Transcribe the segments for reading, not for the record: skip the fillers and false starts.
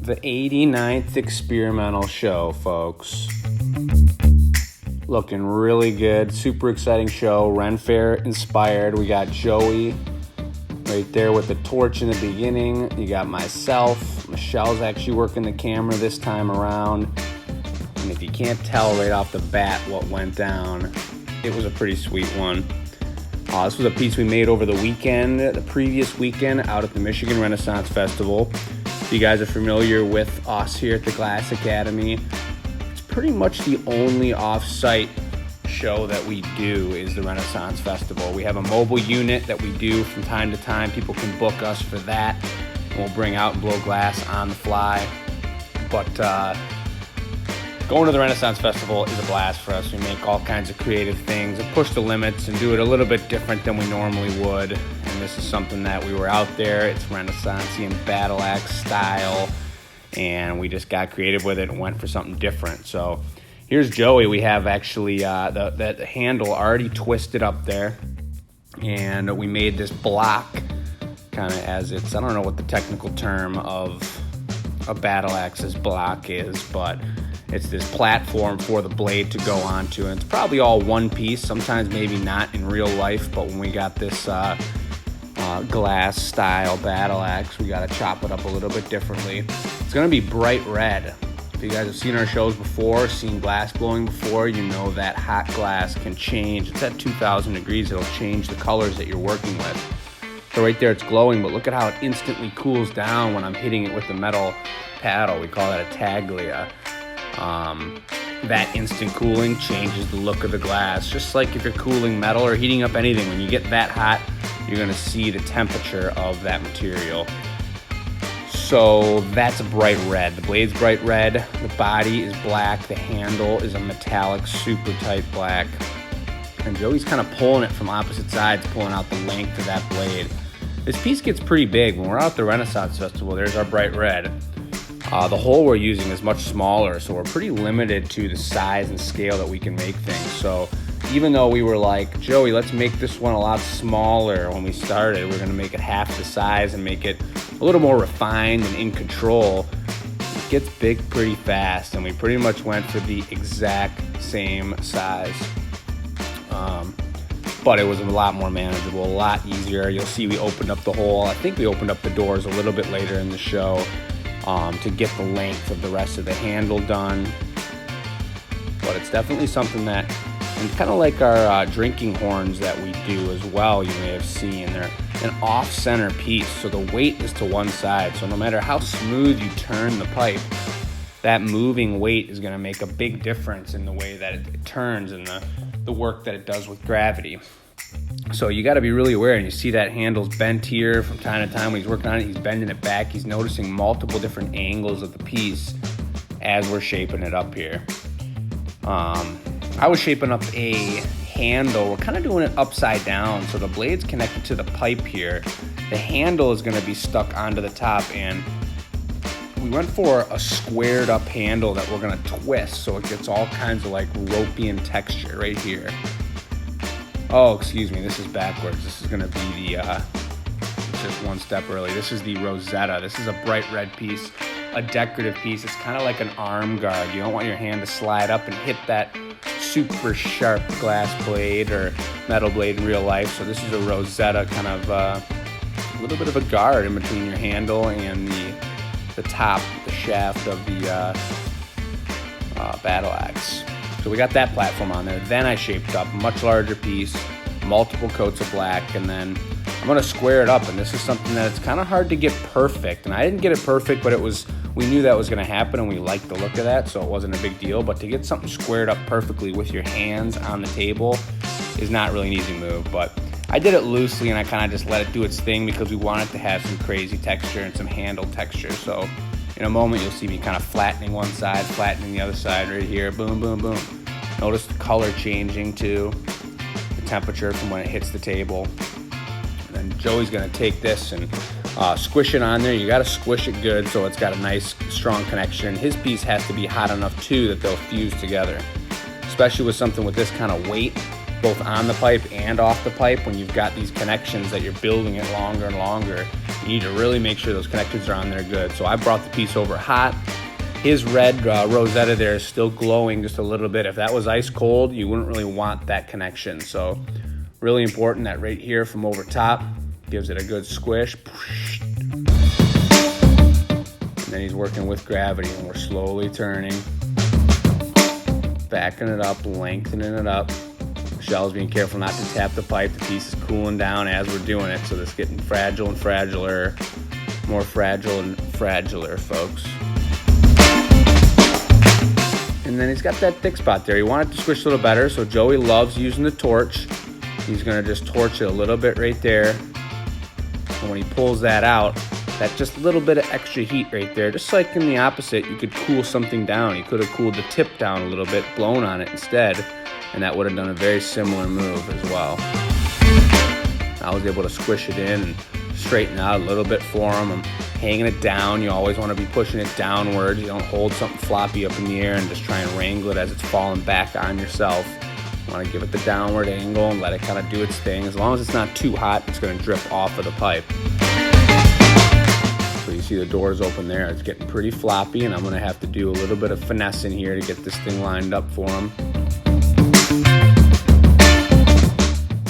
the 89th experimental show, folks. Looking really good. Super exciting show. Ren Fair inspired. We got Joey right there with the torch in the beginning. You got myself. Michelle's actually working the camera this time around. And if you can't tell right off the bat what went down, it was a pretty sweet one. This was a piece we made over the weekend, the previous weekend, out at the Michigan Renaissance Festival. If you guys are familiar with us here at the Glass Academy, it's pretty much the only off-site show that we do is the Renaissance Festival. We have a mobile unit that we do from time to time. People can book us for that. We'll bring out and blow glass on the fly. But going to the Renaissance Festival is a blast for us. We make all kinds of creative things and push the limits and do it a little bit different than we normally would. And this is something that we were out there. It's Renaissanceian battle axe style. And we just got creative with it and went for something different. So here's Joey. We have actually the handle already twisted up there. And we made this block kind of as it's, I don't know what the technical term of a battle axe's block is, but it's this platform for the blade to go onto, and it's probably all one piece, sometimes maybe not in real life, but when we got this glass style battle axe, we got to chop it up a little bit differently. It's going to be bright red. If you guys have seen our shows before, seen glass blowing before, you know that hot glass can change. It's at 2,000 degrees. It'll change the colors that you're working with. So right there it's glowing, but look at how it instantly cools down when I'm hitting it with the metal paddle. We call that a taglia. That instant cooling changes the look of the glass. Just like if you're cooling metal or heating up anything, when you get that hot, you're going to see the temperature of that material. So that's a bright red. The blade's bright red, the body is black, the handle is a metallic, super tight black. And Joey's kind of pulling it from opposite sides, pulling out the length of that blade. This piece gets pretty big. When we're out at the Renaissance Festival, there's our bright red. The hole we're using is much smaller, so we're pretty limited to the size and scale that we can make things. So even though we were like, Joey, let's make this one a lot smaller when we started, we're going to make it half the size and make it a little more refined and in control, it gets big pretty fast, and we pretty much went for the exact same size. But it was a lot more manageable, a lot easier. You'll see we opened up the hole. I think we opened up the doors a little bit later in the show. To get the length of the rest of the handle done. But it's definitely something that, and kind of like our drinking horns that we do as well, you may have seen, they're an off-center piece, so the weight is to one side. So no matter how smooth you turn the pipe, that moving weight is going to make a big difference in the way that it turns and the work that it does with gravity. So you got to be really aware, and you see that handle's bent here from time to time. When he's working on it, he's bending it back. He's noticing multiple different angles of the piece as we're shaping it up here. I was shaping up a handle. We're kind of doing it upside down, so the blade's connected to the pipe here. The handle is going to be stuck onto the top, and we went for a squared up handle that we're going to twist so it gets all kinds of like ropey texture right here. Oh, excuse me, this is backwards. This is going to be the, just one step early. This is the Rosetta. This is a bright red piece, a decorative piece. It's kind of like an arm guard. You don't want your hand to slide up and hit that super sharp glass blade or metal blade in real life. So this is a Rosetta, kind of a little bit of a guard in between your handle and the top, the shaft of the battle axe. So we got that platform on there. Then I shaped up a much larger piece, multiple coats of black, and then I'm going to square it up. And this is something that it's kind of hard to get perfect. And I didn't get it perfect, but we knew that was going to happen, and we liked the look of that, so it wasn't a big deal. But to get something squared up perfectly with your hands on the table is not really an easy move. But I did it loosely, and I kind of just let it do its thing because we wanted to have some crazy texture and some handle texture. So in a moment, you'll see me kind of flattening one side, flattening the other side right here. Boom, boom, boom. Notice the color changing too, the temperature from when it hits the table. And then Joey's going to take this and squish it on there. You got to squish it good so it's got a nice, strong connection. His piece has to be hot enough too that they'll fuse together, especially with something with this kind of weight, both on the pipe and off the pipe. When you've got these connections that you're building it longer and longer, You need to really make sure those connections are on there good. So I brought the piece over hot. His red rosetta there is still glowing just a little bit. If that was ice cold, you wouldn't really want that connection. So really important that right here from over top gives it a good squish. And then he's working with gravity, and we're slowly turning, backing it up, lengthening it up. Michelle's being careful not to tap the pipe. The piece is cooling down as we're doing it, so it's getting fragile and fragiler, more fragile and fragiler, folks. And then he's got that thick spot there. He wanted to squish a little better, so Joey loves using the torch. He's gonna just torch it a little bit right there. And when he pulls that out, that just little bit of extra heat right there, just like in the opposite, you could cool something down. You could have cooled the tip down a little bit, blown on it instead, and that would have done a very similar move as well. I was able to squish it in and straighten out a little bit for him. I'm hanging it down. You always want to be pushing it downwards. You don't hold something floppy up in the air and just try and wrangle it as it's falling back on yourself. You want to give it the downward angle and let it kind of do its thing. As long as it's not too hot, it's going to drip off of the pipe. So you see the doors open there. It's getting pretty floppy, and I'm going to have to do a little bit of finessing here to get this thing lined up for him.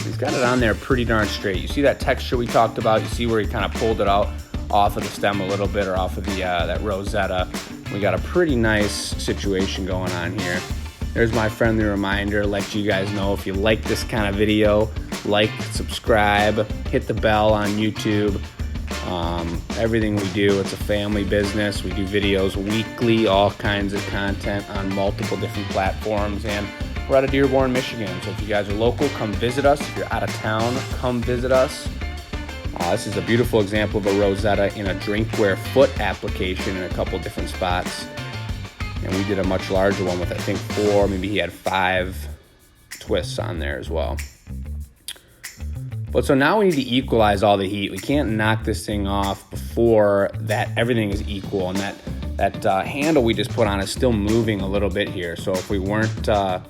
He's got it on there pretty darn straight. You see that texture we talked about? You see where he kind of pulled it out off of the stem a little bit, or off of the that rosetta. We got a pretty nice situation going on here. There's my friendly reminder, let you guys know if you like this kind of video, like, subscribe, hit the bell on YouTube. Everything we do, it's a family business. We do videos weekly, all kinds of content on multiple different platforms, and we're out of Dearborn, Michigan. So if you guys are local, come visit us. If you're out of town, come visit us. This is a beautiful example of a rosetta in a drinkware foot application in a couple different spots. And we did a much larger one with, I think, 4, maybe he had 5 twists on there as well. But so now we need to equalize all the heat. We can't knock this thing off before that everything is equal, and that handle we just put on is still moving a little bit here. So if we weren't going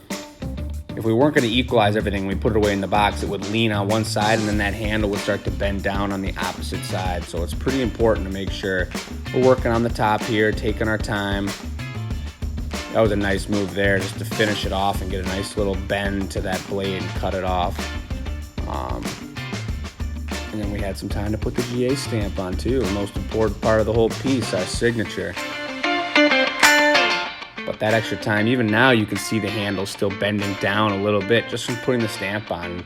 to equalize everything, we put it away in the box, it would lean on one side, and then that handle would start to bend down on the opposite side. So it's pretty important to make sure we're working on the top here, taking our time. That was a nice move there, just to finish it off and get a nice little bend to that blade and cut it off. And then we had some time to put the GA stamp on too, the most important part of the whole piece, our signature. But that extra time, even now you can see the handle still bending down a little bit just from putting the stamp on.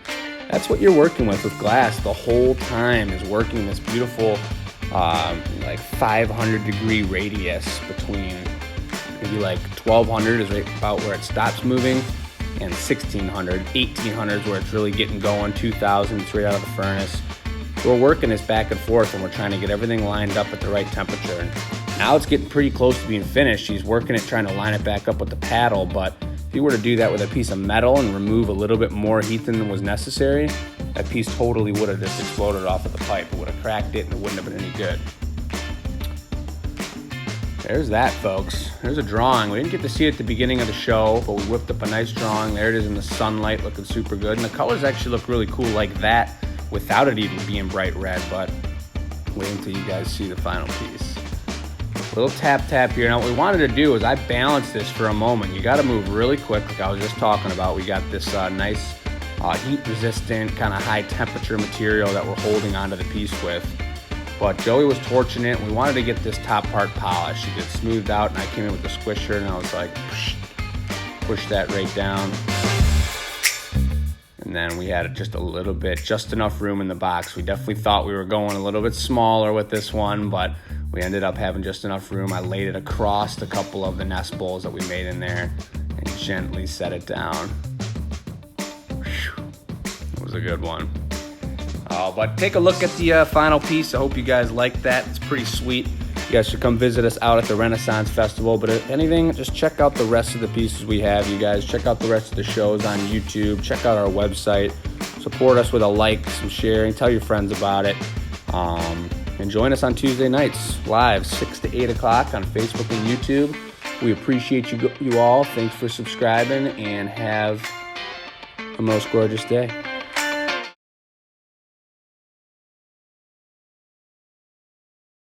That's what you're working with glass the whole time, is working this beautiful like 500 degree radius between maybe like 1200 is right about where it stops moving, and 1600, 1800 is where it's really getting going, 2000 it's right out of the furnace. We're working this back and forth, and we're trying to get everything lined up at the right temperature. And now it's getting pretty close to being finished. He's working it, trying to line it back up with the paddle, but if you were to do that with a piece of metal and remove a little bit more heat than was necessary, that piece totally would have just exploded off of the pipe. It would have cracked it and it wouldn't have been any good. There's that, folks. There's a drawing. We didn't get to see it at the beginning of the show, but we whipped up a nice drawing. There it is in the sunlight, looking super good. And the colors actually look really cool like that without it even being bright red, but wait until you guys see the final piece. Little tap here. Now what we wanted to do is I balanced this for a moment. You got to move really quick, like I was just talking about. We got this nice heat resistant, kind of high temperature material that we're holding onto the piece with. But Joey was torching it, and we wanted to get this top part polished. It gets smoothed out, and I came in with the squisher, and I was like, push that right down. And then we had just a little bit, just enough room in the box. We definitely thought we were going a little bit smaller with this one, but we ended up having just enough room. I laid it across a couple of the nest bowls that we made in there and gently set it down. It was a good one. But take a look at the final piece. I hope you guys like that. It's pretty sweet. You guys should come visit us out at the Renaissance Festival. But if anything, just check out the rest of the pieces we have. You guys check out the rest of the shows on YouTube. Check out our website. Support us with a like, some sharing. Tell your friends about it. And join us on Tuesday nights, live, 6 to 8 o'clock on Facebook and YouTube. We appreciate you all. Thanks for subscribing, and have a most gorgeous day.